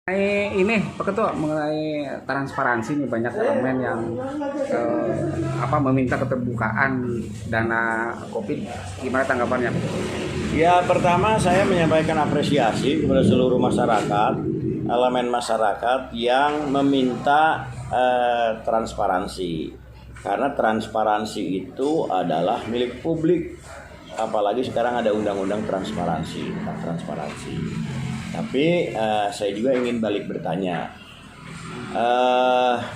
Ini Pak Ketua, mengenai transparansi nih, banyak elemen yang meminta keterbukaan dana COVID. Gimana tanggapannya? Ya, pertama saya menyampaikan apresiasi kepada seluruh masyarakat, elemen masyarakat yang meminta transparansi. Karena transparansi itu adalah milik publik. Apalagi sekarang ada undang-undang transparansi, tentang transparansi. Tapi saya juga ingin balik bertanya,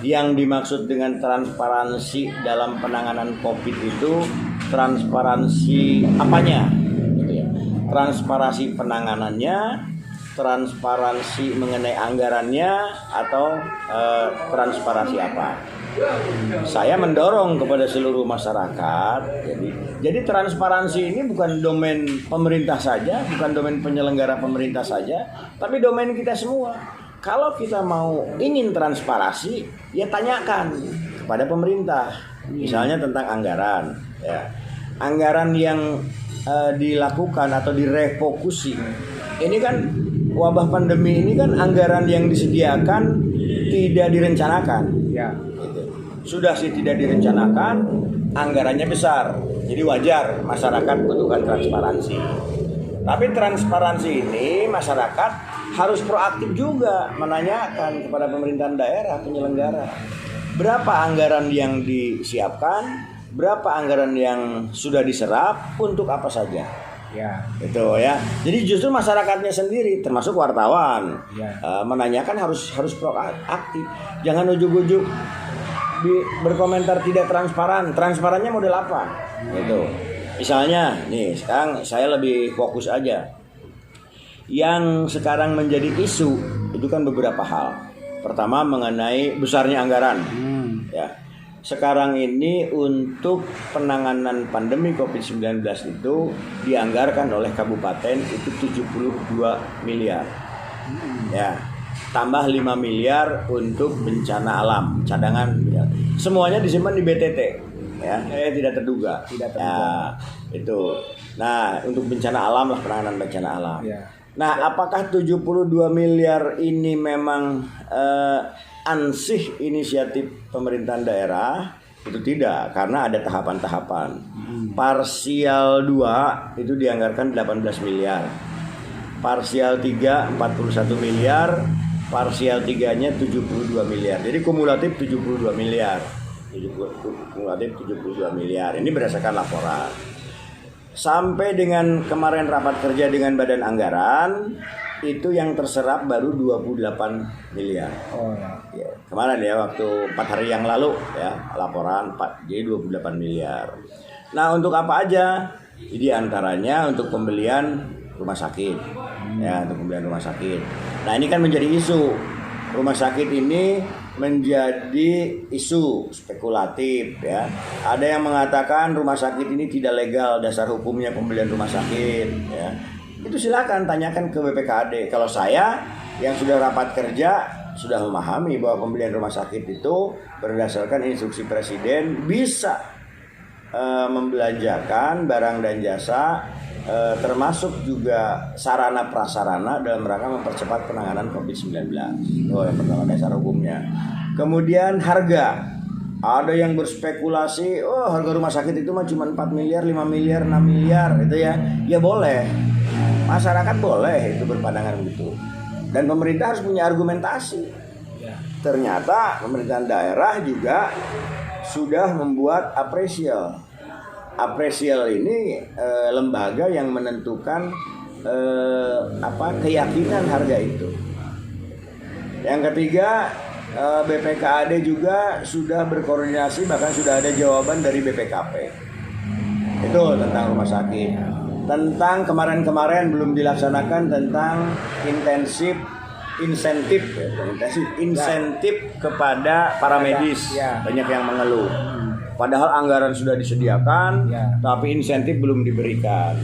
yang dimaksud dengan transparansi dalam penanganan COVID itu transparansi apanya? Transparansi penanganannya, transparansi mengenai anggarannya, atau transparansi apa? Saya mendorong kepada seluruh masyarakat. Jadi transparansi ini bukan domain pemerintah saja, bukan domain penyelenggara pemerintah saja, tapi domain kita semua. Kalau kita ingin transparansi, ya tanyakan kepada pemerintah. Misalnya tentang anggaran, ya. Anggaran yang dilakukan atau direfokusi. Ini kan wabah pandemi ini kan anggaran yang disediakan tidak direncanakan. Ya. Sudah sih tidak direncanakan, anggarannya besar. Jadi wajar masyarakat butuhkan transparansi. Tapi transparansi ini masyarakat harus proaktif juga menanyakan kepada pemerintahan daerah penyelenggara. Berapa anggaran yang disiapkan, berapa anggaran yang sudah diserap, untuk apa saja. Ya. Itu ya. Jadi justru masyarakatnya sendiri, termasuk wartawan, menanyakan harus proaktif. Jangan ujuk-ujuk berkomentar tidak transparan. Transparannya model apa? Gitu. Misalnya nih, sekarang saya lebih fokus aja. Yang sekarang menjadi isu itu kan beberapa hal. Pertama mengenai besarnya anggaran. Ya. Sekarang ini untuk penanganan pandemi COVID-19 itu dianggarkan oleh kabupaten itu 72 miliar. Ya. Tambah 5 miliar untuk bencana alam, cadangan. Semuanya disimpan di BTT. Ya, tidak terduga. Ya, itu. Nah, untuk bencana alam lah, penanganan bencana alam. Ya. Nah, apakah 72 miliar ini memang ansih inisiatif pemerintahan daerah? Itu tidak, karena ada tahapan-tahapan. Parsial 2 itu dianggarkan 18 miliar. Parsial 3 41 miliar. Parsial 3-nya 72 miliar. Jadi kumulatif 72 miliar. Kumulatif 72 miliar. Ini berdasarkan laporan. Sampai dengan kemarin rapat kerja dengan Badan Anggaran, itu yang terserap baru 28 miliar. Oh ya. Kemarin ya, waktu 4 hari yang lalu ya, laporan jadi 28 miliar. Nah, untuk apa aja? Jadi antaranya untuk pembelian rumah sakit. Ya, untuk pembelian rumah sakit. Nah, ini kan menjadi isu. Rumah sakit ini menjadi isu spekulatif ya. Ada yang mengatakan rumah sakit ini tidak legal, dasar hukumnya pembelian rumah sakit ya. Itu silakan tanyakan ke BPKAD. Kalau saya yang sudah rapat kerja sudah memahami bahwa pembelian rumah sakit itu berdasarkan instruksi presiden bisa membelanjakan barang dan jasa, termasuk juga sarana prasarana dalam rangka mempercepat penanganan COVID-19. Oh, yang pertama dasar hukumnya. Kemudian harga. Ada yang berspekulasi, harga rumah sakit itu mah cuma 4 miliar, 5 miliar, 6 miliar itu ya. Ya boleh. Masyarakat boleh itu berpandangan begitu. Dan pemerintah harus punya argumentasi. Ternyata pemerintahan daerah juga sudah membuat apresial. Apresial ini lembaga yang menentukan keyakinan harga itu. Yang ketiga, BPKAD juga sudah berkoordinasi, bahkan sudah ada jawaban dari BPKP. Itu tentang rumah sakit. Tentang kemarin-kemarin belum dilaksanakan tentang insentif kepada para medis. Banyak yang mengeluh. Padahal anggaran sudah disediakan, tapi insentif belum diberikan.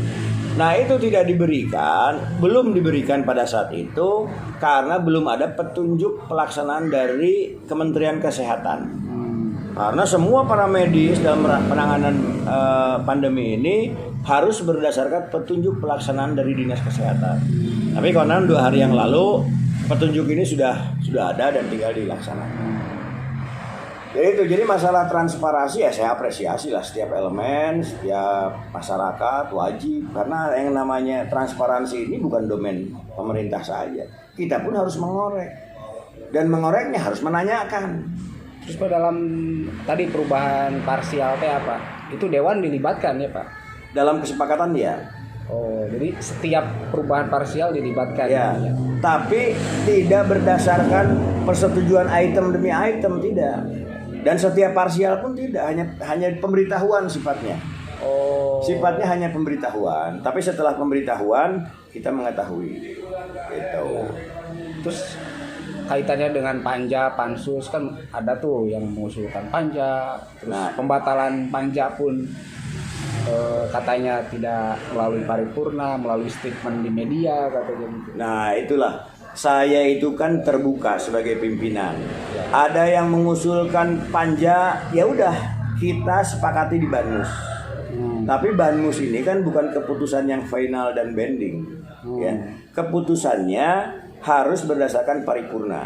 Nah, itu belum diberikan pada saat itu karena belum ada petunjuk pelaksanaan dari Kementerian Kesehatan. Karena semua para medis dalam penanganan pandemi ini harus berdasarkan petunjuk pelaksanaan dari Dinas Kesehatan. Tapi konon 2 hari yang lalu petunjuk ini sudah ada dan tinggal dilaksanakan. Jadi masalah transparansi ya saya apresiasi lah setiap elemen, setiap masyarakat wajib, karena yang namanya transparansi ini bukan domain pemerintah saja. Kita pun harus mengorek, dan mengoreknya harus menanyakan. Terus Pak, dalam tadi perubahan parsial teh apa? Itu dewan dilibatkan ya Pak? Dalam kesepakatan ya. Oh, jadi setiap perubahan parsial dilibatkan Ya, ya. tapi tidak berdasarkan persetujuan item demi item, tidak. Dan setiap parsial pun tidak, hanya pemberitahuan sifatnya. Oh. Sifatnya hanya pemberitahuan, tapi setelah pemberitahuan kita mengetahui. Gitu. Terus kaitannya dengan panja, pansus kan ada tuh yang mengusulkan panja, terus Nah. pembatalan panja pun katanya tidak melalui paripurna, melalui statement di media katanya gitu. Nah, itulah. Saya itu kan terbuka sebagai pimpinan. Ada yang mengusulkan panja, ya udah kita sepakati di Banmus. Tapi Banmus ini kan bukan keputusan yang final dan binding. Ya. Keputusannya harus berdasarkan paripurna.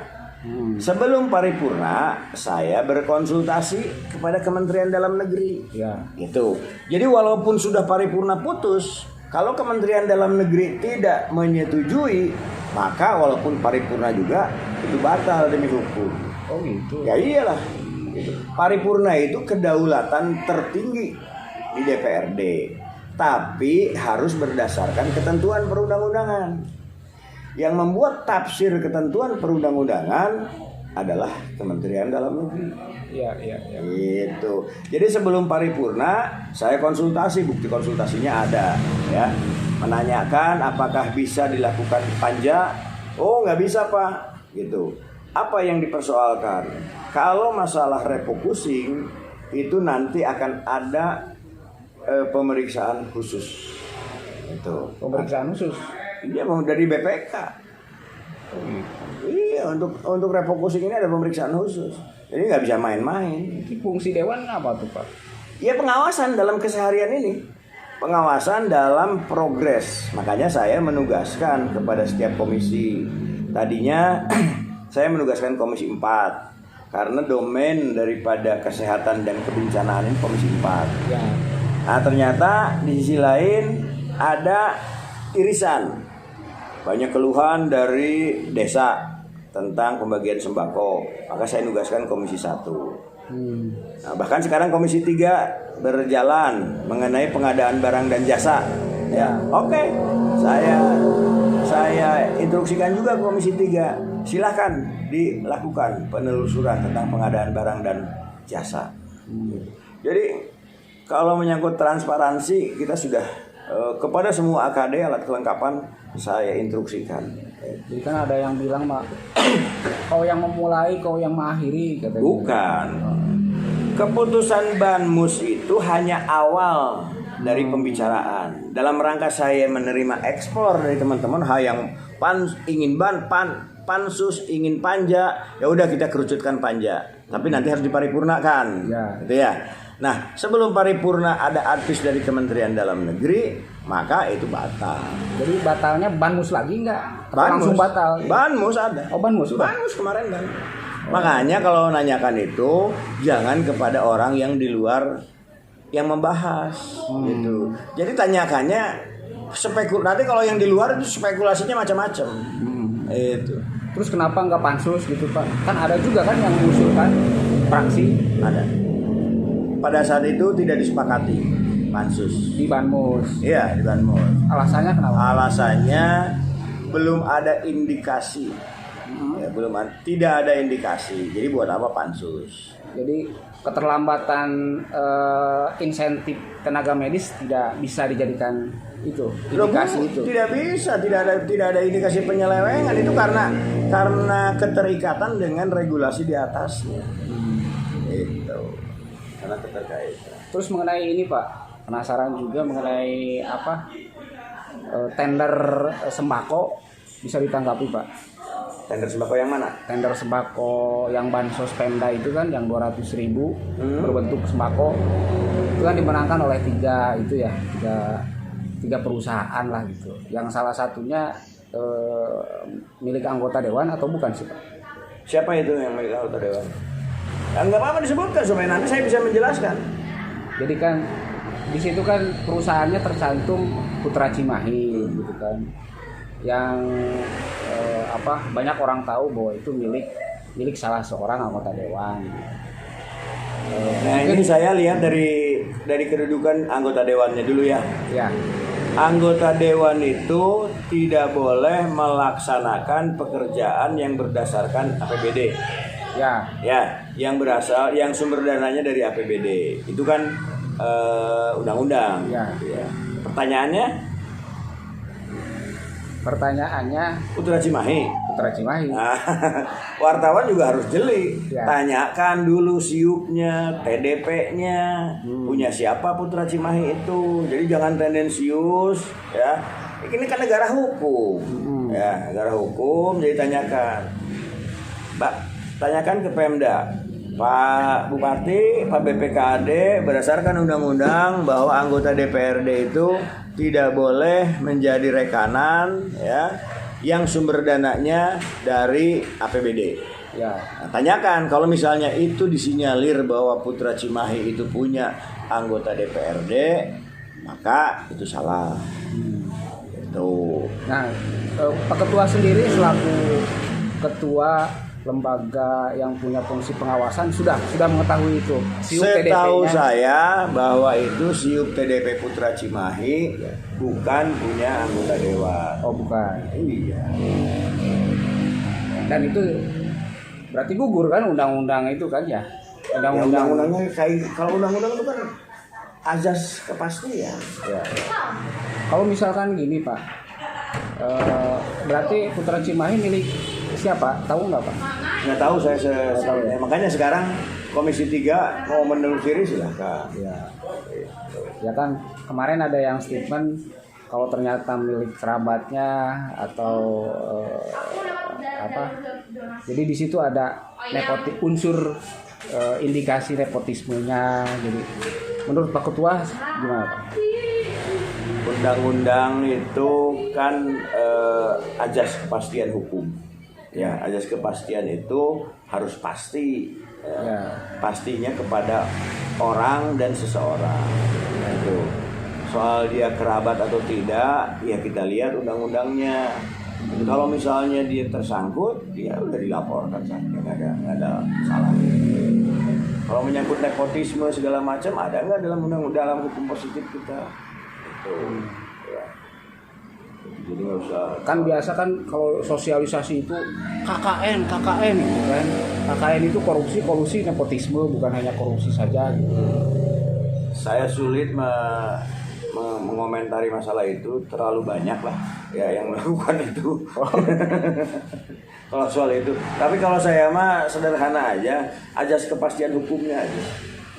Sebelum paripurna, saya berkonsultasi kepada Kementerian Dalam Negeri. Ya. Gitu. Jadi walaupun sudah paripurna putus, kalau Kementerian Dalam Negeri tidak menyetujui, maka walaupun paripurna juga itu batal demi hukum. Oh gitu. Ya iyalah. Gitu. Paripurna itu kedaulatan tertinggi di DPRD, tapi harus berdasarkan ketentuan perundang-undangan. Yang membuat tafsir ketentuan perundang-undangan adalah Kementerian Dalam Negeri. Ya. Gitu. Jadi sebelum paripurna saya konsultasi, bukti konsultasinya ada, ya. Menanyakan apakah bisa dilakukan panja. Oh, nggak bisa Pak. Gitu. Apa yang dipersoalkan? Kalau masalah refocusing itu nanti akan ada pemeriksaan khusus. Itu. Pemeriksaan khusus. Iya, dari BPK. Iya, untuk refocusing ini ada pemeriksaan khusus. Jadi nggak bisa main-main. Jadi fungsi dewan apa tuh Pak? Ya pengawasan dalam keseharian ini. Pengawasan dalam progres. Makanya saya menugaskan kepada setiap komisi. Tadinya saya menugaskan komisi 4. Karena domain daripada kesehatan dan kebencanaan ini komisi 4. Ya. Nah ternyata di sisi lain ada irisan. Banyak keluhan dari desa tentang pembagian sembako. Maka saya nugaskan komisi 1. Nah, bahkan sekarang komisi 3 berjalan mengenai pengadaan barang dan jasa. Ya, oke. Saya instruksikan juga ke komisi 3. Silahkan dilakukan penelusuran tentang pengadaan barang dan jasa. Jadi kalau menyangkut transparansi kita sudah kepada semua AKD alat kelengkapan saya instruksikan. Jadi kan ada yang bilang Mak, kau yang memulai, kau yang mengakhiri katanya. Bukan. Keputusan Banmus itu hanya awal dari pembicaraan. Dalam rangka saya menerima eksplor dari teman-teman yang ingin pansus, ingin panja, ya udah kita kerucutkan panja. Tapi nanti harus diparipurnakan. Ya. Gitu ya. Nah, sebelum paripurna ada advis dari Kementerian Dalam Negeri, maka itu batal. Jadi batalnya Banmus lagi nggak? Banmus. Langsung batal. Banmus ada. Oh Banmus. Banmus kemarin kan. Makanya kalau nanyakan itu jangan kepada orang yang di luar yang membahas gitu. Jadi tanyakannya nanti kalau yang di luar itu spekulasinya macam-macam. Itu. Terus kenapa nggak pansus gitu Pak? Kan ada juga kan yang mengusulkan fraksi Ada. Pada saat itu tidak disepakati pansus. di Banmus. Iya, di Banmus. Alasannya kenapa? Alasannya belum ada indikasi. Ya, tidak ada indikasi. Jadi buat apa pansus? Jadi keterlambatan insentif tenaga medis tidak bisa dijadikan itu indikasi itu. Tidak bisa, tidak ada indikasi penyelewengan itu karena keterikatan dengan regulasi di atasnya. Itu. Karena keterkaitan. Terus mengenai ini Pak, penasaran juga mengenai tender sembako bisa ditanggapi Pak. Tender sembako yang mana? Tender sembako yang Bansos Pemda itu kan yang 200.000 berbentuk sembako itu kan dimenangkan oleh tiga perusahaan lah gitu. Yang salah satunya milik anggota dewan atau bukan sih Pak? Siapa itu yang milik anggota dewan? Ya, nggak apa-apa disebutkan supaya nanti saya bisa menjelaskan. Jadi kan di situ kan perusahaannya tercantum Putra Cimahi gitu kan, yang banyak orang tahu bahwa itu milik salah seorang anggota dewan. Nah ini saya lihat dari kedudukan anggota dewannya dulu ya. Ya. Anggota dewan itu tidak boleh melaksanakan pekerjaan yang berdasarkan APBD. Ya. Ya, yang sumber dananya dari APBD. Itu kan undang-undang. Ya. Ya. Pertanyaannya Putra Cimahi. Nah, wartawan juga harus jeli. Ya. Tanyakan dulu siupnya, TDP-nya, punya siapa Putra Cimahi itu. Jadi jangan tendensius, ya. Ini kan negara hukum, ya, negara hukum. Jadi tanyakan, Mbak, tanyakan ke Pemda, Pak Bupati, Pak BPKAD, berdasarkan undang-undang bahwa anggota DPRD itu tidak boleh menjadi rekanan, ya, yang sumber dananya dari APBD. Ya. Nah, tanyakan kalau misalnya itu disinyalir bahwa Putra Cimahi itu punya anggota DPRD, maka itu salah. Itu. Nah, Pak Ketua sendiri selaku ketua lembaga yang punya fungsi pengawasan sudah mengetahui itu. Setahu saya bahwa itu siup TDP Putra Cimahi bukan punya anggota dewan. Oh, bukan. Iya. Dan itu berarti gugur kan undang-undang itu kan ya? Undang-undangnya kayak kalau undang-undang itu kan azas kepastian. Ya. Kalau misalkan gini Pak, berarti Putra Cimahi milik siapa? Tahu nggak Pak? Nggak tahu saya tahu ya. Makanya sekarang Komisi 3 mau menelusuri silahkan. Ya. Ya kan kemarin ada yang statement kalau ternyata milik kerabatnya atau jadi di situ ada unsur indikasi nepotismenya. Jadi menurut Pak Ketua gimana Pak? Undang-undang itu kan azas kepastian hukum. Ya, azas kepastian itu harus pasti. Ya. Pastinya kepada orang dan seseorang. Nah, itu. Soal dia kerabat atau tidak, ya kita lihat undang-undangnya. Kalau misalnya dia tersangkut, dia udah dilaporkan saja, nggak ada salah. Kalau menyangkut nepotisme segala macam, ada nggak dalam hukum positif kita? Itu. Ya. Jadi nggak usah. Kan biasa kan kalau sosialisasi itu KKN gitu kan. KKN itu korupsi nepotisme, bukan hanya korupsi saja gitu. Saya sulit mengomentari masalah itu, terlalu banyak lah ya yang melakukan itu. Kalau soal itu, tapi kalau saya mah sederhana aja, azas kepastian hukumnya aja.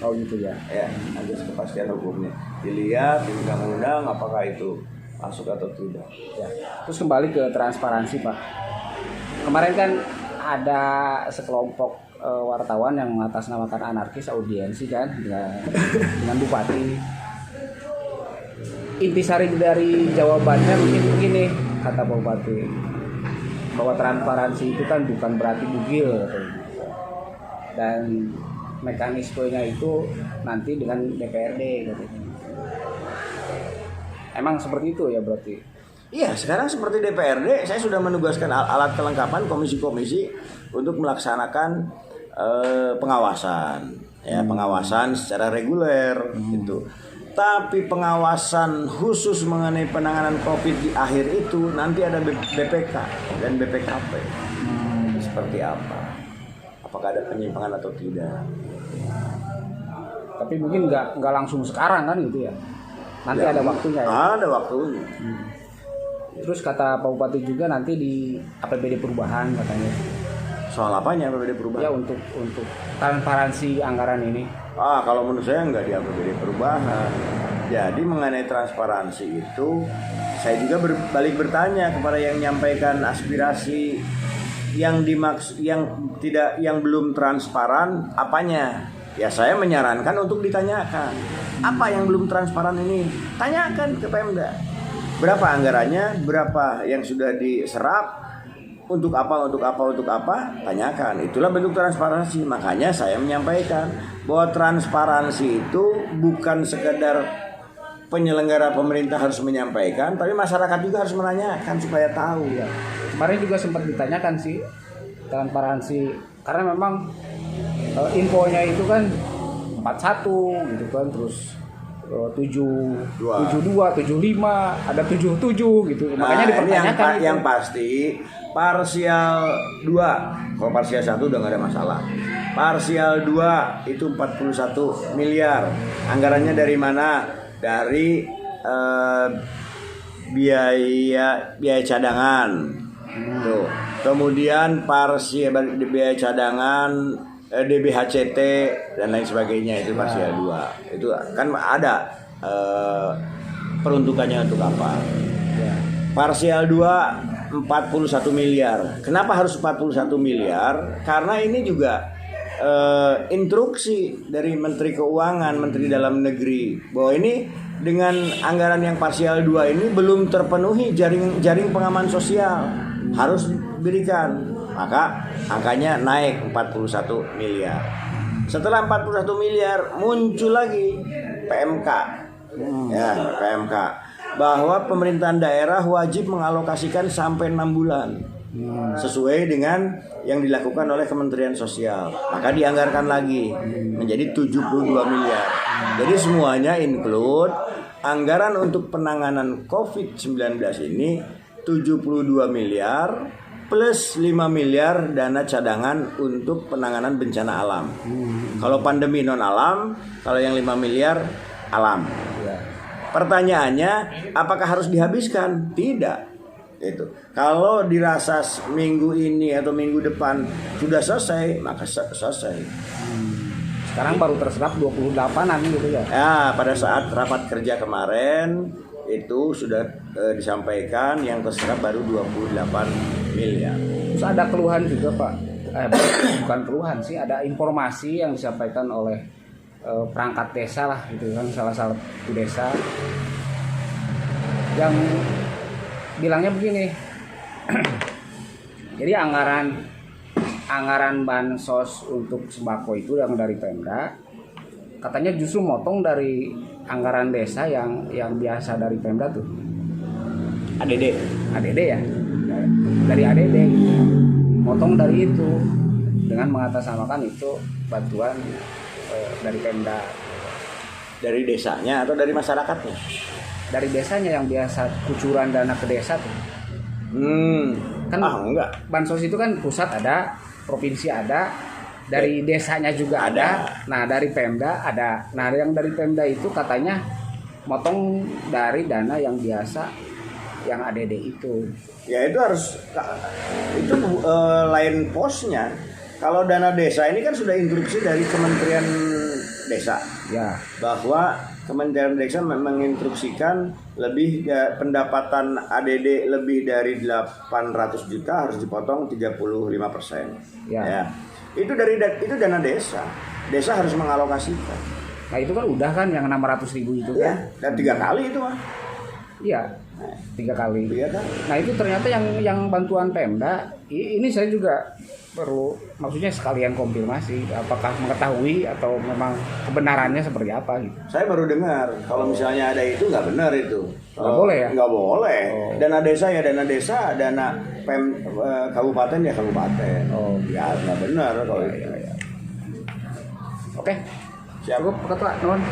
Oh gitu ya. Ya, azas kepastian hukumnya. Dilihat di undang-undang apakah itu masuk atau tidak. Ya. Terus kembali ke transparansi Pak. Kemarin kan ada sekelompok wartawan yang mengatasnamakan anarkis audiensi kan dengan Bupati. Intisari dari jawabannya mungkin begini, kata Pak Bupati, bahwa transparansi itu kan bukan berarti bugil dan mekanismenya itu nanti dengan DPRD katanya. Emang seperti itu ya berarti? Iya, sekarang seperti DPRD, saya sudah menugaskan alat kelengkapan komisi-komisi untuk melaksanakan pengawasan, ya pengawasan secara reguler gitu. Tapi pengawasan khusus mengenai penanganan COVID di akhir itu nanti ada BPK dan BPKP. Seperti apa? Apakah ada penyimpangan atau tidak? Tapi mungkin nggak langsung sekarang kan gitu ya? Nanti ya, ada waktunya ya? Ada waktunya. Terus kata Pak Bupati juga nanti di APBD perubahan katanya. Soal apanya APBD perubahan? Ya untuk transparansi anggaran ini. Kalau menurut saya nggak di APBD perubahan. Jadi mengenai transparansi itu, saya juga balik bertanya kepada yang menyampaikan aspirasi yang belum transparan apanya. Ya saya menyarankan untuk ditanyakan apa yang belum transparan ini, tanyakan ke Pemda. berapa anggarannya, berapa yang sudah diserap, untuk apa, tanyakan. Itulah bentuk transparansi. Makanya saya menyampaikan bahwa transparansi itu bukan sekedar penyelenggara pemerintah harus menyampaikan, tapi masyarakat juga harus menanyakan supaya tahu. Ya. Kemarin juga sempat ditanyakan sih transparansi, karena memang infonya itu kan 41 gitu kan, terus 72, 75, ada 77 gitu. Makanya dipertanyakan yang pasti parsial 2. Kalau parsial 1 udah nggak ada masalah. Parsial 2 itu 41 miliar. Anggarannya dari mana? Dari biaya cadangan. Tuh. Kemudian parsial biaya cadangan, DBHCT dan lain sebagainya, itu parsial 2. Itu kan ada peruntukannya untuk apa. Parsial 2 41 miliar. Kenapa harus 41 miliar? Karena ini juga instruksi dari Menteri Keuangan, Menteri Dalam Negeri, bahwa ini dengan anggaran yang parsial 2 ini belum terpenuhi jaring pengaman sosial, harus diberikan. Maka angkanya naik 41 miliar. Setelah 41 miliar muncul lagi PMK. Ya, PMK. Bahwa pemerintahan daerah wajib mengalokasikan sampai 6 bulan. Sesuai dengan yang dilakukan oleh Kementerian Sosial. Maka dianggarkan lagi menjadi 72 miliar. Jadi semuanya include anggaran untuk penanganan COVID-19 ini 72 miliar plus 5 miliar dana cadangan untuk penanganan bencana alam. Kalau pandemi non alam, kalau yang 5 miliar alam. Pertanyaannya, apakah harus dihabiskan? Tidak. Itu. Kalau dirasa minggu ini atau minggu depan sudah selesai, maka selesai. Sekarang baru terserap 28-an gitu ya. Ya, pada saat rapat kerja kemarin itu sudah disampaikan yang terserap baru 28 miliar. Terus ada keluhan juga, Pak. Bukan keluhan sih, ada informasi yang disampaikan oleh perangkat desa lah gitu kan, salah satu desa yang bilangnya begini. Jadi anggaran bansos untuk sembako itu yang dari Pemda katanya justru motong dari anggaran desa yang biasa dari Pemda tuh. ADD ya. Dari ADD motong dari itu dengan mengatasnamakan itu bantuan dari Pemda. Dari desanya atau dari masyarakatnya? Dari desanya yang biasa kucuran dana ke desa tuh. Kan enggak. Bansos itu kan pusat ada, provinsi ada, dari desanya juga ada. Nah, dari Pemda ada. Nah, yang dari Pemda itu katanya motong dari dana yang biasa yang ADD itu. Ya itu harus itu lain posnya. Kalau dana desa ini kan sudah instruksi dari Kementerian Desa. Ya. Bahwa Kementerian Desa menginstruksikan pendapatan ADD lebih dari 800 juta harus dipotong 35%. Ya. Itu dana desa. Desa harus mengalokasikan. Nah, itu kan udah kan yang 600.000 itu ya, kan. Dan 3 kali itu mah. Iya. 3 kali. Iya kan? Nah, itu ternyata yang bantuan Pemda ini saya juga perlu maksudnya sekalian konfirmasi apakah mengetahui atau memang kebenarannya seperti apa gitu. Saya baru dengar kalau misalnya ada itu nggak benar itu. Nggak boleh ya? Nggak boleh. Dana desa ya dana desa, dana kabupaten ya kabupaten. Ya nggak benar kalau itu. Oke. Cukup Ketua, nuhun.